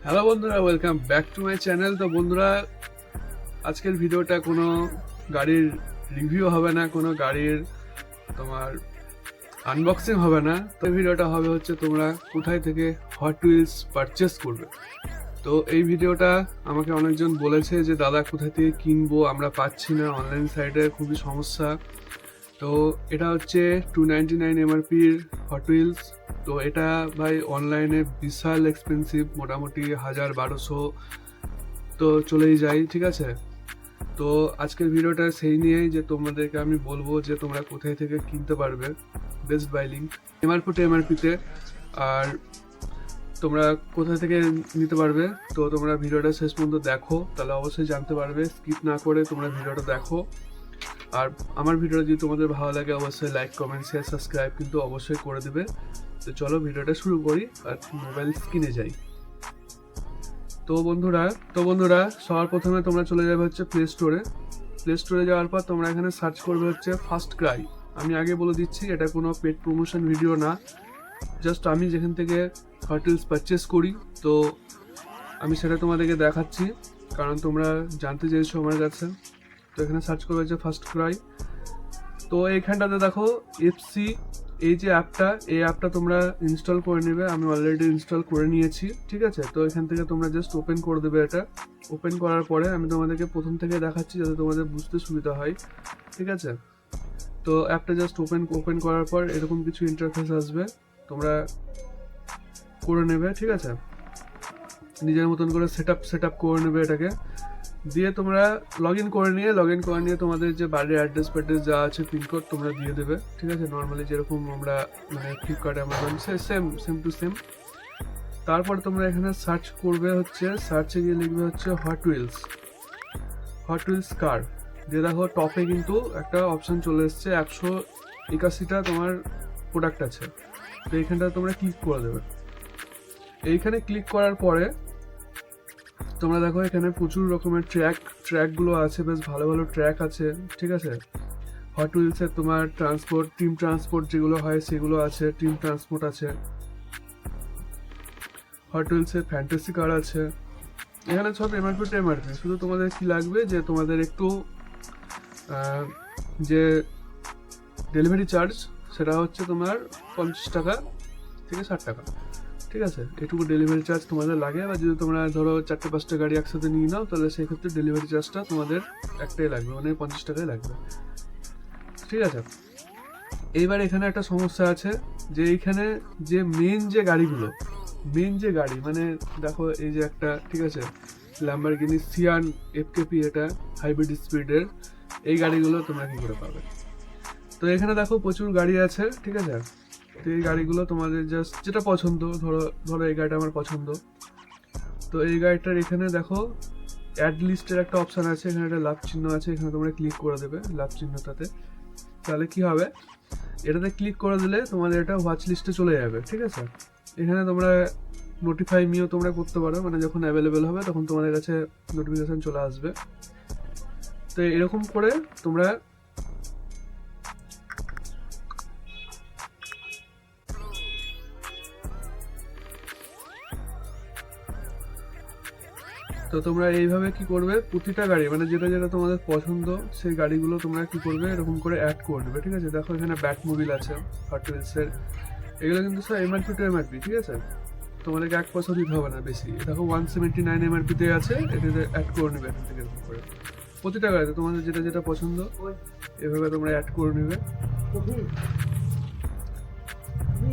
Hello বন্ধুরা, welcome back to my channel. তো বন্ধুরা, আজকের ভিডিওটা কোনো গাড়ির রিভিউ হবে না, কোনো গাড়ির তোমার আনবক্সিং হবে না। তো ভিডিওটা হবে হচ্ছে তোমরা কোথায় থেকে হট হুইলস পারচেস করবে। তো এই ভিডিওটা আমাকে অনেকজন বলেছে যে দাদা কোথায় থেকে কিনবো, আমরা পাচ্ছি না, অনলাইন সাইটে খুবই সমস্যা। তো এটা হচ্ছে 299 এমআরপির হট হুইলস। তো এটা ভাই অনলাইনে বিশাল এক্সপেন্সিভ, মোটামুটি 1000-1200 তো চলেই যায়, ঠিক আছে। তো আজকের ভিডিওটা সেই নিয়েই যে তোমাদেরকে আমি বলবো যে তোমরা কোথায় থেকে কিনতে পারবে, best buy link MRP to এমআরপিতে, আর তোমরা কোথা থেকে নিতে পারবে। তো তোমরা ভিডিওটা শেষ পর্যন্ত দেখো, তাহলে অবশ্যই জানতে পারবে। স্কিপ না করে তোমরা ভিডিওটা দেখো। আর আমার ভিডিওটা যদি তোমাদের ভালো লাগে অবশ্যই লাইক, কমেন্ট, শেয়ার, সাবস্ক্রাইব কিন্তু অবশ্যই করে দেবে। তো চলো ভিডিওটা শুরু করি আর মোবাইল কিনে যাই। তো বন্ধুরা সবার প্রথমে তোমরা চলে যাবে হচ্ছে প্লে স্টোরে যাওয়ার পর তোমরা এখানে সার্চ করবে হচ্ছে ফার্স্ট ক্রাই। আমি আগে বলে দিচ্ছি, এটা কোনো পেড প্রমোশন ভিডিও না, জাস্ট আমি যেখান থেকে হট হুইলস পারচেস করি তো আমি সেটা তোমাদেরকে দেখাচ্ছি, কারণ তোমরা জানতে চেয়েছো আমার কাছে। তো এখানে সার্চ করবে হচ্ছে ফার্স্ট ক্রাই। তো এইখানটাতে দেখো এফসি, এই যে অ্যাপটা, এই অ্যাপটা তোমরা ইনস্টল করে নেবে। আমি অলরেডি ইনস্টল করে নিয়েছি, ঠিক আছে। তো এখান থেকে তোমরা জাস্ট ওপেন করে দেবে। এটা ওপেন করার পরে আমি তোমাদেরকে প্রথম থেকে দেখাচ্ছি যাতে তোমাদের বুঝতে সুবিধা হয়, ঠিক আছে। তো অ্যাপটা জাস্ট ওপেন করার পর এরকম কিছু ইন্টারফেস আসবে, তোমরা করে নেবে, ঠিক আছে। নিজের মতন করে সেট আপ করে নেবে এটাকে। দিয়ে তোমরা লগ ইন করে নিয়ে তোমাদের যে বাড়ির অ্যাড্রেস যা আছে, পিনকোড তোমরা দিয়ে দেবে, ঠিক আছে। নর্মালি যেরকম আমরা মানে Flipkart, Amazon same to same. তারপর তোমরা এখানে সার্চ করবে হচ্ছে, সার্চে গিয়ে লিখবে হচ্ছে হট হুইলস কার। দিয়ে দেখো টপে কিন্তু একটা অপশান চলে এসছে, 181টা তোমার প্রোডাক্ট আছে। তো এইখানটা তোমরা ক্লিক করে দেবে। এইখানে ক্লিক করার পরে তোমরা দেখো এখানে প্রচুর রকমের ট্র্যাকগুলো আছে, বেশ ভালো ভালো ট্র্যাক আছে, ঠিক আছে। হট হুইলসের তোমার টিম ট্রান্সপোর্ট যেগুলো হয় সেগুলো আছে, টিম ট্রান্সপোর্ট আছে। হট হুইলসের ফ্যান্টাসি কার আছে। এখানে সব এমআরপি টু এমআরপি। শুধু তোমাদের কি লাগবে যে তোমাদের একটু যে ডেলিভারি চার্জ, সেটা হচ্ছে তোমার 50 টাকা থেকে 60 টাকা, ঠিক আছে। এটুকু ডেলিভারি চার্জ তোমাদের লাগে। বা যদি তোমরা ধরো 4-5টা গাড়ি একসাথে নিয়ে নাও, তাহলে সেই ক্ষেত্রে ডেলিভারি চার্জটা তোমাদের একটাই লাগবে, মানে 50 টাকাই লাগবে, ঠিক আছে। এইবার এখানে একটা সমস্যা আছে যে এইখানে যে মেন যে গাড়ি মানে দেখো এই যে একটা, ঠিক আছে, ল্যাম্বরগিনি সিয়ান এফকেপি, এটা হাইব্রিড স্পিডের। এই গাড়িগুলো তোমরা কি করে পাবে? তো এখানে দেখো প্রচুর গাড়ি আছে, ঠিক আছে। তো এই গাড়িগুলো তোমাদের জাস্ট যেটা পছন্দ, ধরো এই গাড়িটা আমার পছন্দ, তো এই গাড়িটার এখানে দেখো অ্যাড লিস্টের একটা অপশান আছে, এখানে একটা লাভ চিহ্ন আছে, এখানে তোমরা ক্লিক করে দেবে লাভ চিহ্নটাতে। তাহলে কি হবে, এটাতে ক্লিক করে দিলে তোমাদের এটা ওয়াচ লিস্টে চলে যাবে, ঠিক আছে। এখানে তোমরা নোটিফাই মিও তোমরা করতে পারো, মানে যখন অ্যাভেলেবেল হবে তখন তোমাদের কাছে নোটিফিকেশান চলে আসবে। তো এরকম করে তোমরা এইভাবে কি করবে, প্রতিটা গাড়ি মানে যেটা যেটা তোমাদের পছন্দ সেই গাড়িগুলো তোমরা কি করবে, এরকম করে অ্যাড করে নেবে, ঠিক আছে। দেখো এখানে ব্যাট মোবিল আছে হট হুইলসের, এগুলো কিন্তু সব এমআরপি টু এমআরপি, ঠিক আছে। তোমাদেরকে 1 পয়সা দিতে হবে না বেশি। দেখো 179 এমআরপিতে আছে, এটাতে অ্যাড করে নেবে এখান থেকে এরকম করে প্রতিটা গাড়িতে তোমাদের যেটা যেটা পছন্দ এভাবে তোমরা অ্যাড করে নেবে,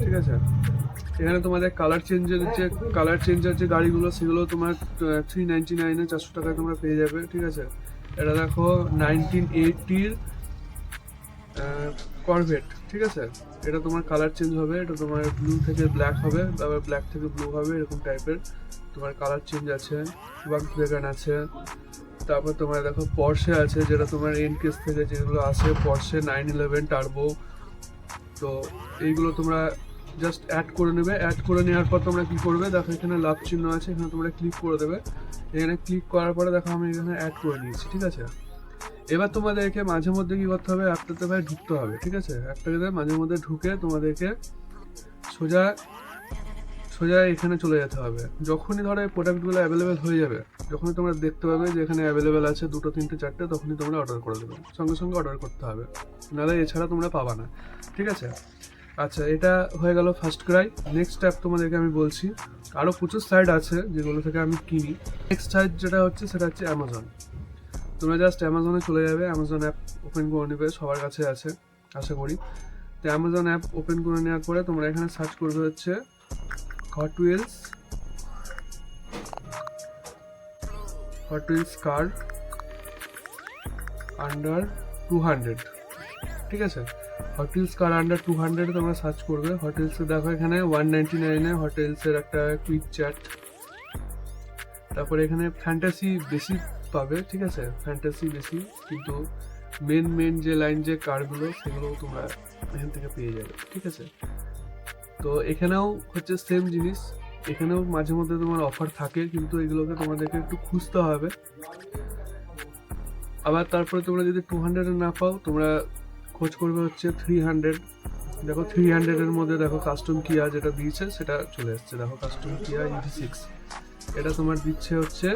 ঠিক আছে। এখানে তোমাদের কালার চেঞ্জের যে গাড়িগুলো সেগুলো তোমার 399-এ 400 টাকায় তোমরা পেয়ে যাবে, ঠিক আছে। এটা দেখো 1980-র করভেট, ঠিক আছে। এটা তোমার কালার চেঞ্জ হবে, এটা তোমার ব্লু থেকে ব্ল্যাক হবে, তারপর ব্ল্যাক থেকে ব্লু হবে, এরকম টাইপের তোমার কালার চেঞ্জ আছে। ভলক্সওয়াগন আছে। তারপর তোমার দেখো পর্শে আছে, যেটা তোমার এন কেস থেকে যেগুলো আসে, পর্শে 911 টার্বো। তো এইগুলো তোমরা জাস্ট অ্যাড করে নেবে। অ্যাড করে নেওয়ার পর তোমরা কি করবে, দেখো এখানে লাভ চিহ্ন আছে, এখানে তোমরা ক্লিক করে দেবে। এখানে ক্লিক করার পরে দেখো আমি এখানে অ্যাড করে নিয়েছি, ঠিক আছে। এবার তোমাদেরকে মাঝে মধ্যে কি করতে হবে, অ্যাপটাতে ভাই ঢুকতে হবে, ঠিক আছে। অ্যাপটাতে মাঝে মধ্যে ঢুকে তোমাদেরকে সোজা সোজা এখানে চলে যেতে হবে। যখনই ধরো এই প্রোডাক্টগুলো অ্যাভেলেবেল হয়ে যাবে, যখনই তোমরা দেখতে পাবে যে এখানে অ্যাভেলেবেল আছে 2, 3, 4টে, তখনই তোমরা অর্ডার করে দেবে, সঙ্গে সঙ্গে অর্ডার করতে হবে, নাহলে এছাড়া তোমরা পাবা না। ঠিক আছে, আচ্ছা এটা হয়ে গেল ফার্স্ট ক্রাই। নেক্সট স্টেপ তোমাদেরকে আমি বলছি, আরও প্রচুর সাইট আছে যেগুলো থেকে আমি কিনি। নেক্সট সাইট যেটা হচ্ছে সেটা হচ্ছে অ্যামাজন। তোমরা জাস্ট অ্যামাজনে চলে যাবে, অ্যামাজন অ্যাপ ওপেন করে নেবে, সবার কাছে আছে আশা করি। তো অ্যামাজন অ্যাপ ওপেন করে নেওয়ার পরে তোমরা এখানে সার্চ করবে হচ্ছে হট হুইলস কার আন্ডার 200। ঠিক আছে, হট হুইলস কার আন্ডার 200 তোমরা সার্চ করবে। হট হুইলসে দেখো এখানে 199-এ হট হুইলসের একটা কুইক চ্যাট। তারপরে এখানে ফ্যান্টাসি বেশি পাবে। ঠিক আছে, ফ্যান্টাসি বেশি, কিন্তু মেন যে লাইন যে কারগুলো সেগুলো তোমরা এখান থেকে পেয়ে যাবে। ঠিক আছে, তো এখানেও হচ্ছে সেম জিনিস, এখানেও মাঝে মধ্যে তোমার অফার থাকে, কিন্তু এগুলোকে তোমাদেরকে একটু খুঁজতে হবে। আবার তারপরে তোমরা যদি 200-এ না পাও, তোমরা খোঁজ করবে হচ্ছে 300। দেখো 300-এর মধ্যে দেখো কাস্টম কিয়া যেটা দিয়েছে সেটা চলে এসছে। দেখো কাস্টম কিয়া EV6, এটা তোমার দিচ্ছে হচ্ছে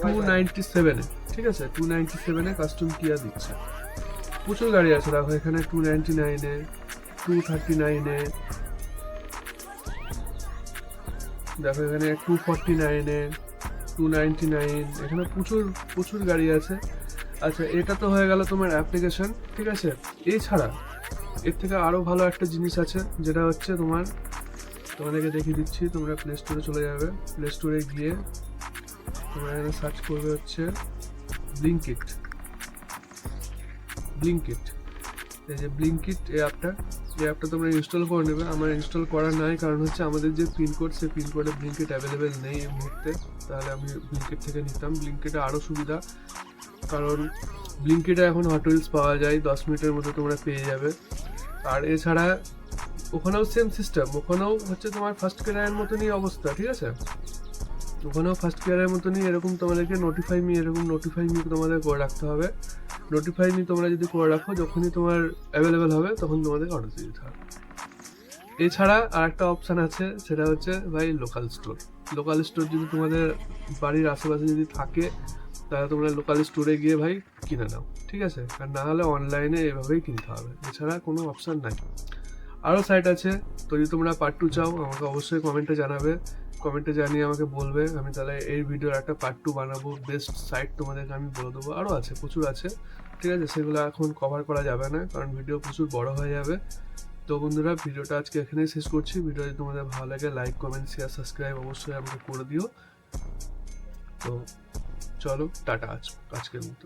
297-এ। ঠিক আছে, 297-এ কাস্টম কিয়া দিচ্ছে। প্রচুর গাড়ি আছে, দেখো এখানে 299-এ, 239-এ, দেখো এখানে 249-এ, 299, এখানে প্রচুর গাড়ি আছে। আচ্ছা এটা তো হয়ে গেল তোমার অ্যাপ্লিকেশন। ঠিক আছে, এছাড়া এর থেকে আরও ভালো একটা জিনিস আছে, যেটা হচ্ছে তোমাদেরকে দেখিয়ে দিচ্ছি। তোমরা প্লে স্টোরে চলে যাবে, প্লে স্টোরে গিয়ে তোমরা এখানে সার্চ করবে হচ্ছে ব্লিঙ্কিট। এই যে ব্লিঙ্কিট এই অ্যাপটা তোমরা ইনস্টল করে নেবে। আমার ইনস্টল করা নাই, কারণ হচ্ছে আমাদের যে পিনকোড, সেই পিনকোডে ব্লিঙ্কিট অ্যাভেলেবেল নেই এই মুহূর্তে। তাহলে আমি ব্লিঙ্কিট থেকে নিতাম। ব্লিঙ্কিটে আরও সুবিধা, কারণ ব্লিঙ্কিটে এখন হট হুইলস পাওয়া যায়, 10 মিনিটের মধ্যে তোমরা পেয়ে যাবে। আর এছাড়া ওখানেও সেম সিস্টেম, ওখানেও হচ্ছে তোমার ফার্স্ট ক্রাইয়ের মতনই অবস্থা। ঠিক আছে, ওখানেও ফার্স্ট ক্রাইয়ের মতনই এরকম তোমাদেরকে নোটিফাই মি তোমাদের করে রাখতে হবে। নোটিফাই মি তোমরা যদি করে রাখো, যখনই তোমার অ্যাভেলেবেল হবে তখন তোমাদের অর্ডার দিয়ে দিতে হবে। এছাড়া আর একটা অপশান আছে, সেটা হচ্ছে ভাই লোকাল স্টোর যদি তোমাদের বাড়ির আশেপাশে যদি থাকে, তাহলে তোমরা লোকাল স্টোরে গিয়ে ভাই কিনে নাও। ঠিক আছে, আর না হলে অনলাইনে এভাবেই কিনতে হবে, এছাড়া কোনো অপশান নাই। আরও সাইট আছে, তো যদি তোমরা পার্ট 2 চাও আমাকে অবশ্যই কমেন্টে জানাবে, কমেন্টে জানিয়ে আমাকে বলবে, আমি তাহলে এই ভিডিওর একটা পার্ট 2 বানাবো। বেস্ট সাইট তোমাদেরকে আমি বলে দেবো, আরও আছে, প্রচুর আছে। ঠিক আছে, সেগুলো এখন কভার করা যাবে না, কারণ ভিডিও প্রচুর বড় হয়ে যাবে। তো বন্ধুরা, ভিডিওটা আজকে এখানেই শেষ করছি। ভিডিও যদি তোমাদের ভালো লাগে, লাইক, কমেন্ট, শেয়ার, সাবস্ক্রাইব অবশ্যই আমাকে করে দিও। তো চলো টাটা আজকের মতো।